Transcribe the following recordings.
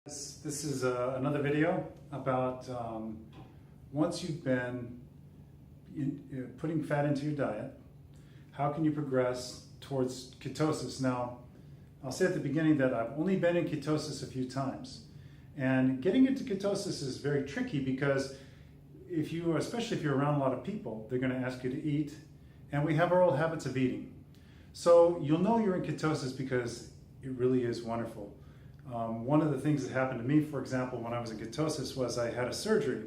This is another video about once you've been putting fat into your diet, how can you progress towards ketosis? Now, I'll say at the beginning that I've only been in ketosis a few times. And getting into ketosis is very tricky because especially if you're around a lot of people, they're going to ask you to eat. And we have our old habits of eating. So you'll know you're in ketosis because it really is wonderful. One of the things that happened to me, for example, when I was in ketosis was I had a surgery.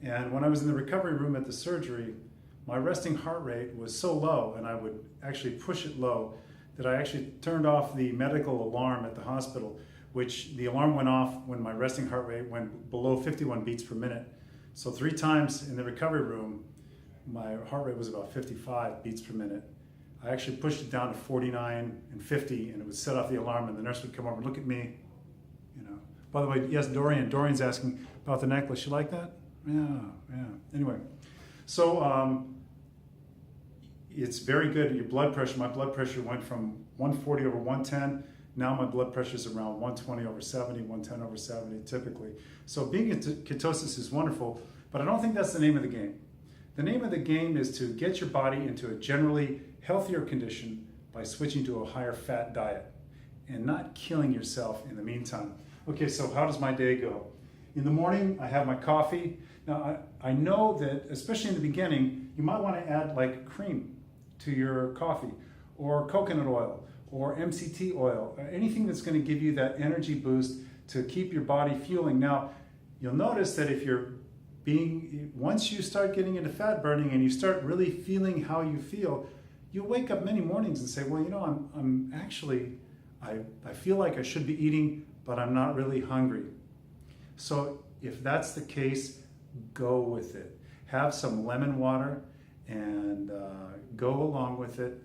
And when I was in the recovery room at the surgery, my resting heart rate was so low, and I would actually push it low, that I actually turned off the medical alarm at the hospital, which the alarm went off when my resting heart rate went below 51 beats per minute. So 3 times in the recovery room, my heart rate was about 55 beats per minute. I actually pushed it down to 49 and 50, and it would set off the alarm, and the nurse would come over and look at me. By the way, yes, Dorian's asking about the necklace. You like that? Yeah. Anyway, so it's very good. Your blood pressure, my blood pressure went from 140 over 110. Now my blood pressure is around 120 over 70, 110 over 70 typically. So being in ketosis is wonderful, but I don't think that's the name of the game. The name of the game is to get your body into a generally healthier condition by switching to a higher fat diet and not killing yourself in the meantime. Okay, so how does my day go? In the morning, I have my coffee. Now, I know that, especially in the beginning, you might want to add like cream to your coffee, or coconut oil, or MCT oil, or anything that's going to give you that energy boost to keep your body fueling. Now, you'll notice that once you start getting into fat burning and you start really feeling how you feel, you'll wake up many mornings and say, well, I'm actually, I feel like I should be eating, but I'm not really hungry. So if that's the case, go with it. Have some lemon water and go along with it,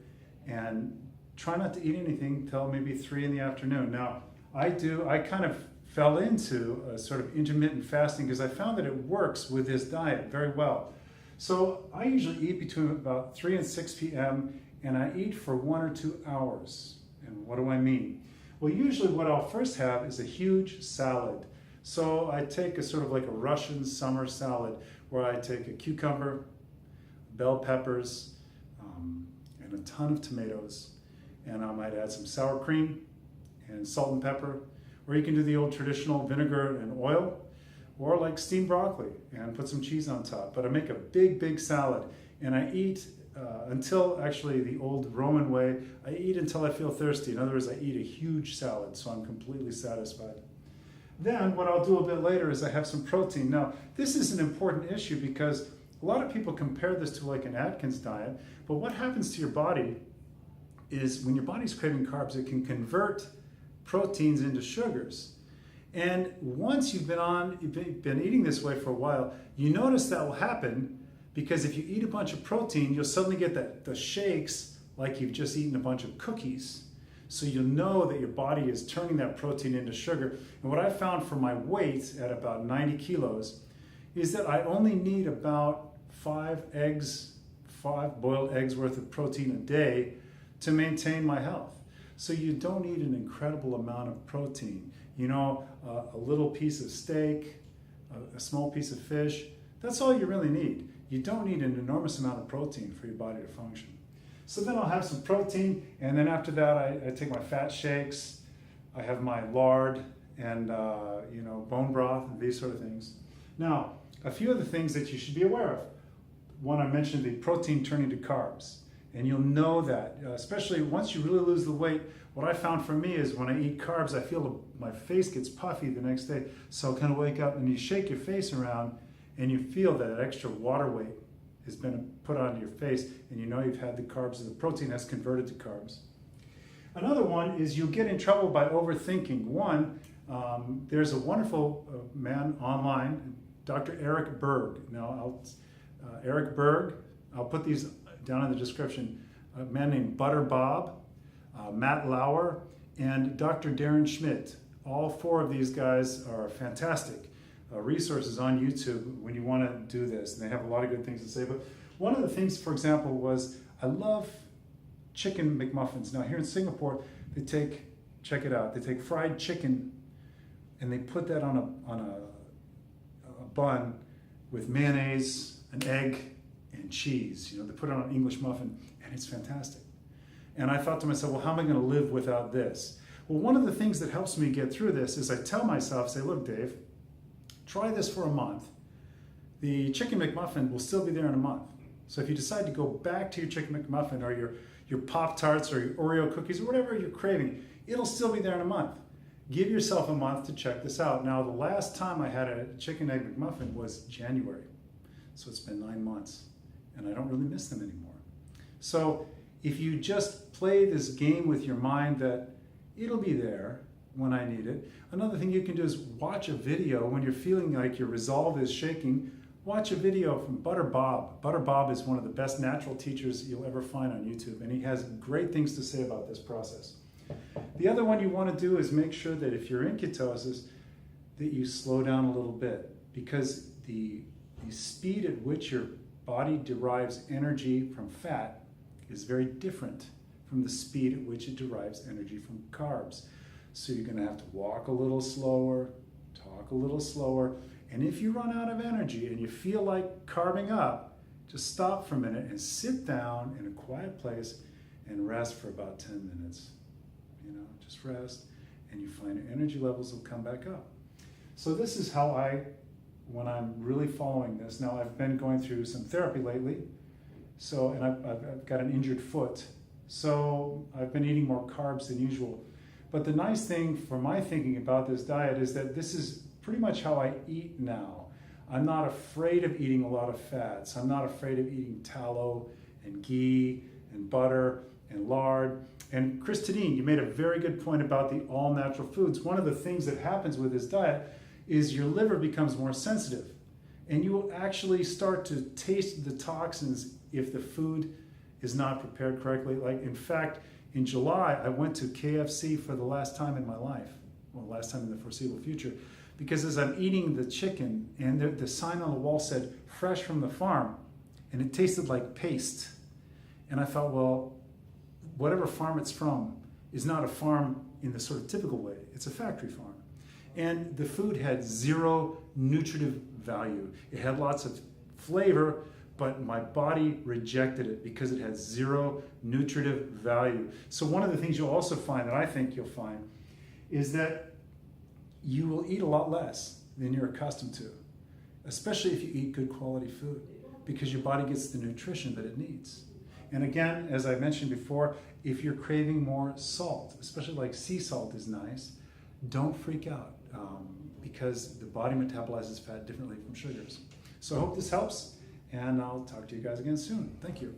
and try not to eat anything till maybe 3 in the afternoon. Now, I kind of fell into a sort of intermittent fasting because I found that it works with this diet very well. So I usually eat between about 3 and 6 p.m. and I eat for 1 or 2 hours. And what do I mean? Well, usually what I'll first have is a huge salad. So I take a sort of like a Russian summer salad where I take a cucumber, bell peppers, and a ton of tomatoes. And I might add some sour cream and salt and pepper. Or you can do the old traditional vinegar and oil, or like steamed broccoli and put some cheese on top. But I make a big salad, and I eat until, actually the old Roman way, I eat until I feel thirsty. In other words, I eat a huge salad, so I'm completely satisfied. Then what I'll do a bit later is I have some protein. Now, this is an important issue because a lot of people compare this to like an Atkins diet, but what happens to your body is when your body's craving carbs, it can convert proteins into sugars. And once you've been eating this way for a while, you notice that will happen because if you eat a bunch of protein, you'll suddenly get the shakes like you've just eaten a bunch of cookies. So you'll know that your body is turning that protein into sugar. And what I found for my weight at about 90 kilos is that I only need about 5 boiled eggs worth of protein a day to maintain my health. So you don't need an incredible amount of protein. A little piece of steak, a small piece of fish, that's all you really need. You don't need an enormous amount of protein for your body to function. So then I'll have some protein, and then after that I take my fat shakes, I have my lard and bone broth and these sort of things. Now, a few of the things that you should be aware of. One, I mentioned the protein turning to carbs. And you'll know that, especially once you really lose the weight. What I found for me is when I eat carbs, I feel my face gets puffy the next day. So I'll kind of wake up and you shake your face around and you feel that extra water weight has been put onto your face, and you know you've had the carbs, and the protein has converted to carbs. Another one is you'll get in trouble by overthinking. One, there's a wonderful man online, Dr. Eric Berg. Now, Eric Berg, I'll put these down in the description. A man named Butter Bob, Matt Lauer, and Dr. Darren Schmidt. All 4 of these guys are fantastic resources on YouTube when you want to do this. And they have a lot of good things to say. But one of the things, for example, was I love chicken McMuffins. Now here in Singapore, they take, check it out, they take fried chicken and they put that on a bun with mayonnaise, an egg, and cheese. You know, they put it on an English muffin, and it's fantastic. And I thought to myself, well, how am I going to live without this? Well, one of the things that helps me get through this is I tell myself, say, look, Dave, try this for a month. The Chicken McMuffin will still be there in a month. So if you decide to go back to your Chicken McMuffin or your Pop-Tarts or your Oreo cookies or whatever you're craving, it'll still be there in a month. Give yourself a month to check this out. Now, the last time I had a Chicken Egg McMuffin was January. So it's been 9 months, and I don't really miss them anymore. So if you just play this game with your mind that it'll be there when I need it. Another thing you can do is watch a video when you're feeling like your resolve is shaking. Watch a video from Butter Bob. Butter Bob is one of the best natural teachers you'll ever find on YouTube, and he has great things to say about this process. The other one you want to do is make sure that if you're in ketosis, that you slow down a little bit, because the speed at which your body derives energy from fat is very different from the speed at which it derives energy from carbs. So you're going to have to walk a little slower, talk a little slower, and if you run out of energy and you feel like carving up, just stop for a minute and sit down in a quiet place and rest for about 10 minutes. You know, just rest, and you find your energy levels will come back up. So this is how when I'm really following this. Now, I've been going through some therapy lately, and I've got an injured foot. So I've been eating more carbs than usual. But the nice thing for my thinking about this diet is that this is pretty much how I eat now. I'm not afraid of eating a lot of fats. I'm not afraid of eating tallow and ghee and butter and lard. And Christine, you made a very good point about the all-natural foods. One of the things that happens with this diet is your liver becomes more sensitive. And you will actually start to taste the toxins if the food is not prepared correctly. Like, in fact, in July, I went to KFC for the last time in my life. Well, last time in the foreseeable future. Because as I'm eating the chicken, and the sign on the wall said, fresh from the farm, and it tasted like paste. And I thought, well, whatever farm it's from is not a farm in the sort of typical way. It's a factory farm. And the food had zero nutritive value. It had lots of flavor, but my body rejected it because it had zero nutritive value. So one of the things you'll also find, that I think you'll find, is that you will eat a lot less than you're accustomed to, especially if you eat good quality food, because your body gets the nutrition that it needs. And again, as I mentioned before, if you're craving more salt, especially like sea salt is nice, don't freak out, because the body metabolizes fat differently from sugars. So I hope this helps, and I'll talk to you guys again soon. Thank you.